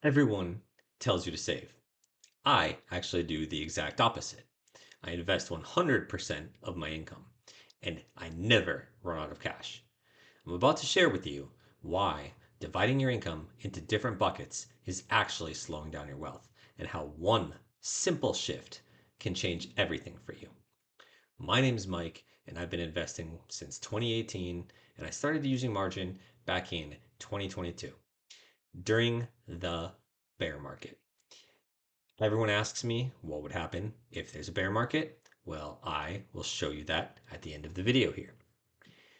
Everyone tells you to save. I actually do the exact opposite. I invest 100% of my income, and I never run out of cash. I'm about to share with you why dividing your income into different buckets is actually slowing down your wealth, and how one simple shift can change everything for you. My name is Mike, and I've been investing since 2018, and I started using margin back in 2022 during the bear market. Everyone asks me what would happen if there's a bear market. Well, I will show you that at the end of the video here.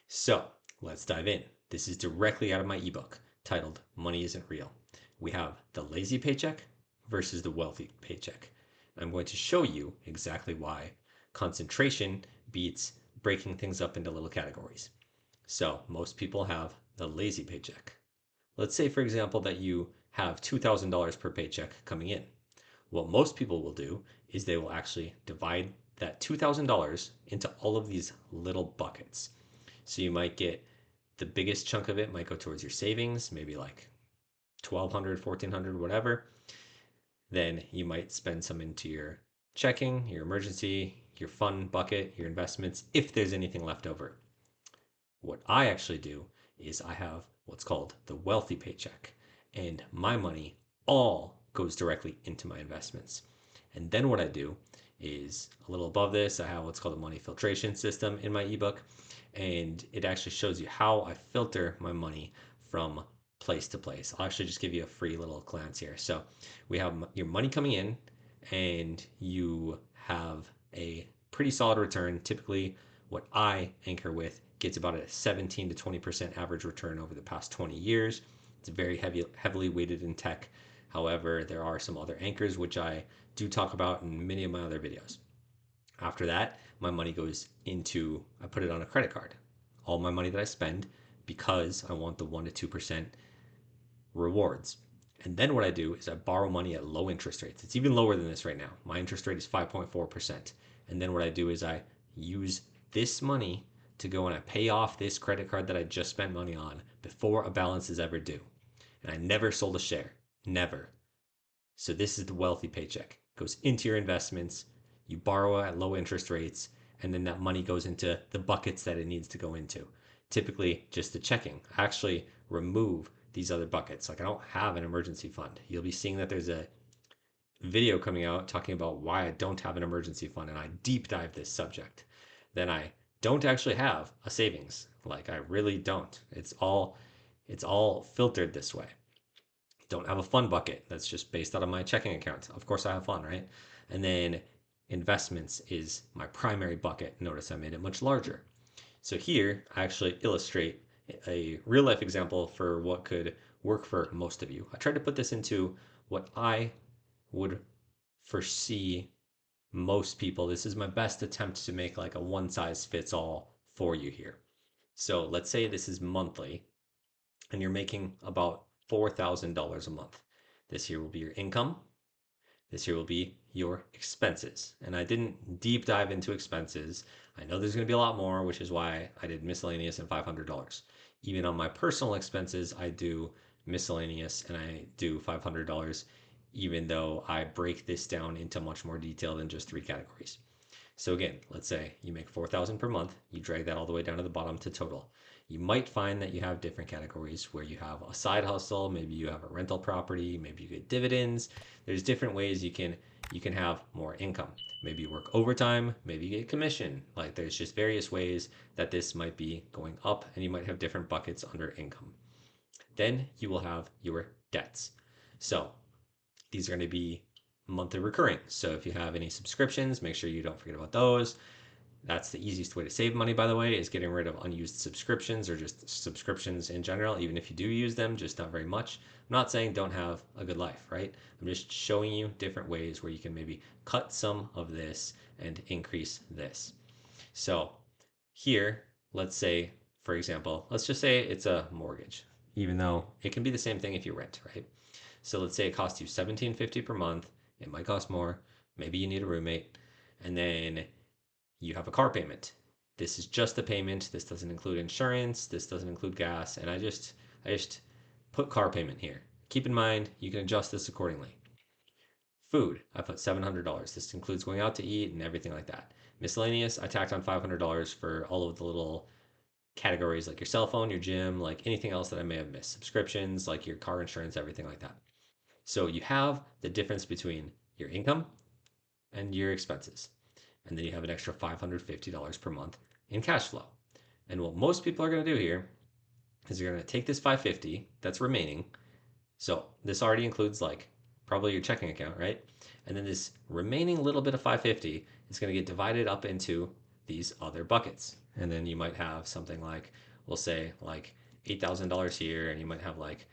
So let's dive in. This is directly out of my ebook titled Money Isn't Real. We have the lazy paycheck versus the wealthy paycheck. I'm going to show you exactly why concentration beats breaking things up into little categories. So most people have the lazy paycheck. Let's say, for example, that you have $2,000 per paycheck coming in. What most people will do is they will actually divide that $2,000 into all of these little buckets. So you might get the biggest chunk of it might go towards your savings, maybe like 1,200, 1,400, whatever. Then you might spend some into your checking, your emergency, your fun bucket, your investments, if there's anything left over. What I actually do is I have what's called the wealthy paycheck, and my money all goes directly into my investments. And then what I do is a little above this, I have what's called a money filtration system in my ebook, and it actually shows you how I filter my money from place to place. I'll actually just give you a free little glance here. So we have your money coming in, and you have a pretty solid return. Typically, what I anchor with gets about a 17 to 20% average return over the past 20 years. It's very heavily weighted in tech. However, there are some other anchors which I do talk about in many of my other videos. After that, my money goes into, I put it on a credit card. All my money that I spend because I want the 1 to 2% rewards. And then what I do is I borrow money at low interest rates. It's even lower than this right now. My interest rate is 5.4%. And then what I do is I use this money to go and I pay off this credit card that I just spent money on before a balance is ever due. And I never sold a share. Never. So this is the wealthy paycheck. It goes into your investments, you borrow at low interest rates, and then that money goes into the buckets that it needs to go into. Typically just the checking. I actually remove these other buckets. Like I don't have an emergency fund. You'll be seeing that there's a video coming out talking about why I don't have an emergency fund, and I deep dive this subject. Then I don't actually have a savings. Like I really don't. It's all filtered this way. Don't have a fun bucket that's just based out of my checking account. Of course, I have fun, right? And then investments is my primary bucket. Notice I made it much larger. So here, I actually illustrate a real life example for what could work for most of you. I tried to put this into what I would foresee most people. This is my best attempt to make like a one size fits all for you here. So let's say this is monthly and you're making about $4,000 a month. This here will be your income. This here will be your expenses. And I didn't deep dive into expenses. I know there's going to be a lot more, which is why I did miscellaneous and $500. Even on my personal expenses, I do miscellaneous and I do $500, even though I break this down into much more detail than just three categories. So again, let's say you make 4,000 per month, you drag that all the way down to the bottom to total. You might find that you have different categories where you have a side hustle, maybe you have a rental property, maybe you get dividends. There's different ways you can have more income. Maybe you work overtime, maybe you get commission. Like there's just various ways that this might be going up, and you might have different buckets under income. Then you will have your debts. So these are going to be monthly recurring. So if you have any subscriptions, make sure you don't forget about those. That's the easiest way to save money, by the way, is getting rid of unused subscriptions or just subscriptions in general. Even if you do use them, just not very much. I'm not saying don't have a good life, right? I'm just showing you different ways where you can maybe cut some of this and increase this. So here, let's say, for example, let's just say it's a mortgage, even though it can be the same thing if you rent, right? So let's say it costs you $17.50 per month. It might cost more. Maybe you need a roommate. And then you have a car payment. This is just the payment. This doesn't include insurance. This doesn't include gas. And I just put car payment here. keep in mind, you can adjust this accordingly. Food, I put $700. This includes going out to eat and everything like that. Miscellaneous, I tacked on $500 for all of the little categories like your cell phone, your gym, like anything else that I may have missed. Subscriptions, like your car insurance, everything like that. So you have the difference between your income and your expenses. And then you have an extra $550 per month in cash flow. And what most people are going to do here is you're going to take this 550 that's remaining. So this already includes like probably your checking account, right? And then this remaining little bit of 550 is going to get divided up into these other buckets. And then you might have something like, we'll say like $8,000 here, and you might have like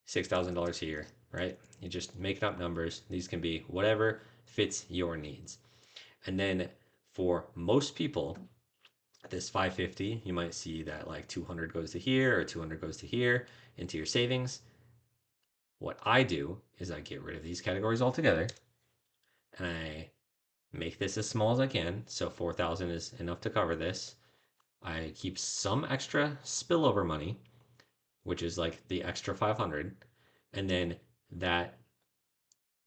$6,000 here, right? You just make up numbers. These can be whatever fits your needs. And then for most people, this 550, you might see that like 200 goes to here or 200 goes to here into your savings. What I do is I get rid of these categories altogether and I make this as small as I can. So 4,000 is enough to cover this. I keep some extra spillover money, which is like the extra 500. And then that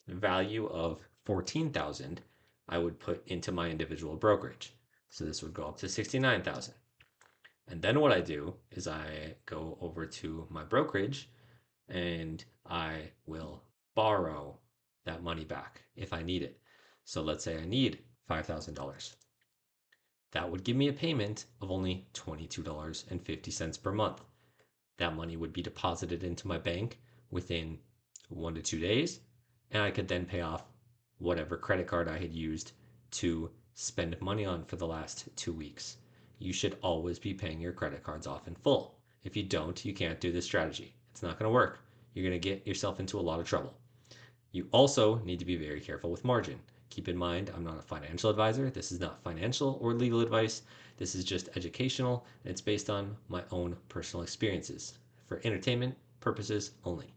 value of 14,000 I would put into my individual brokerage. So this would go up to 69,000. And then what I do is I go over to my brokerage and I will borrow that money back if I need it. So let's say I need $5,000. That would give me a payment of only $22.50 per month. That money would be deposited into my bank within 1 to 2 days, and I could then pay off whatever credit card I had used to spend money on for the last 2 weeks. You should always be paying your credit cards off in full. If you don't, you can't do this strategy. It's not going to work. You're going to get yourself into a lot of trouble. You also need to be very careful with margin. Keep in mind, I'm not a financial advisor. This is not financial or legal advice. This is just educational, and it's based on my own personal experiences for entertainment purposes only.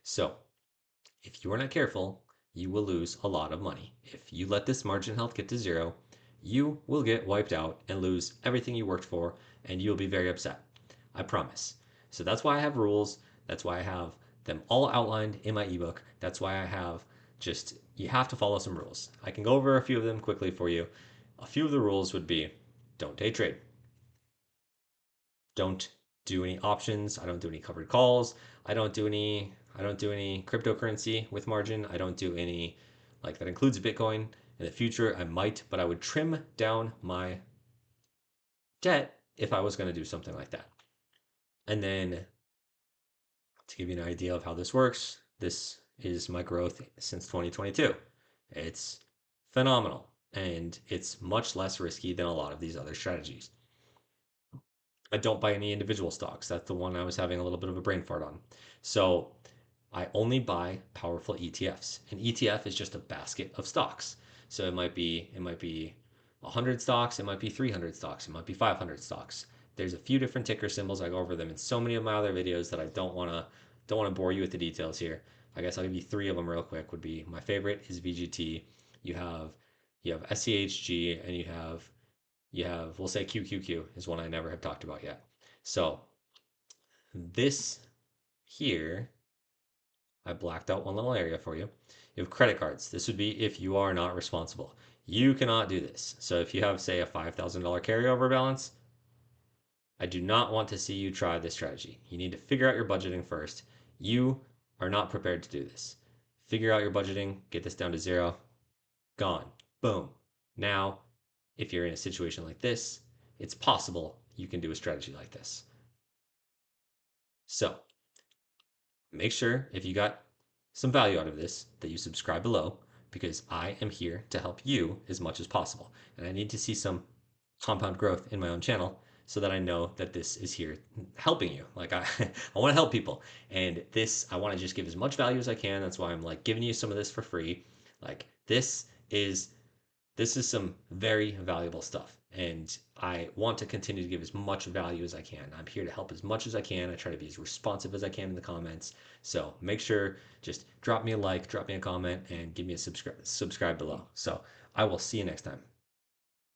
So, if you are not careful, you will lose a lot of money. If you let this margin health get to zero, you will get wiped out and lose everything you worked for, and you'll be very upset. I promise. So that's why I have rules. That's why I have them all outlined in my ebook. That's why I have just, you have to follow some rules. I can go over a few of them quickly for you. A few of the rules would be don't day trade, don't do any options. I don't do any covered calls. I don't do any cryptocurrency with margin. I don't do any like that includes Bitcoin. In the future, I might, but I would trim down my debt if I was going to do something like that. And then to give you an idea of how this works, this is my growth since 2022. It's phenomenal and it's much less risky than a lot of these other strategies. I don't buy any individual stocks. That's the one I was having a little bit of a brain fart on. So I only buy powerful ETFs. An ETF is just a basket of stocks. So it might be 100 stocks, it might be 300 stocks, it might be 500 stocks. There's a few different ticker symbols. I go over them in so many of my other videos that I don't want to bore you with the details here. I guess I'll give you three of them real quick. Would be my favorite is VGT. You have SCHG and you have we'll say QQQ is one I never have talked about yet. So this here, I blacked out one little area for you. You have credit cards. This would be if you are not responsible. You cannot do this. So if you have, say, a $5,000 carryover balance, I do not want to see you try this strategy. You need to figure out your budgeting first. You are not prepared to do this. Figure out your budgeting, get this down to zero, gone. Boom. Now, if you're in a situation like this, it's possible you can do a strategy like this. So make sure if you got some value out of this that you subscribe below because I am here to help you as much as possible. And I need to see some compound growth in my own channel so that I know that this is here helping you. Like I want to help people. And this, I want to just give as much value as I can. That's why I'm like giving you some of this for free. Like this is some very valuable stuff. And I want to continue to give as much value as I can. I'm here to help as much as I can. I try to be as responsive as I can in the comments. So make sure, just drop me a like, drop me a comment, and give me a subscribe below. So I will see you next time.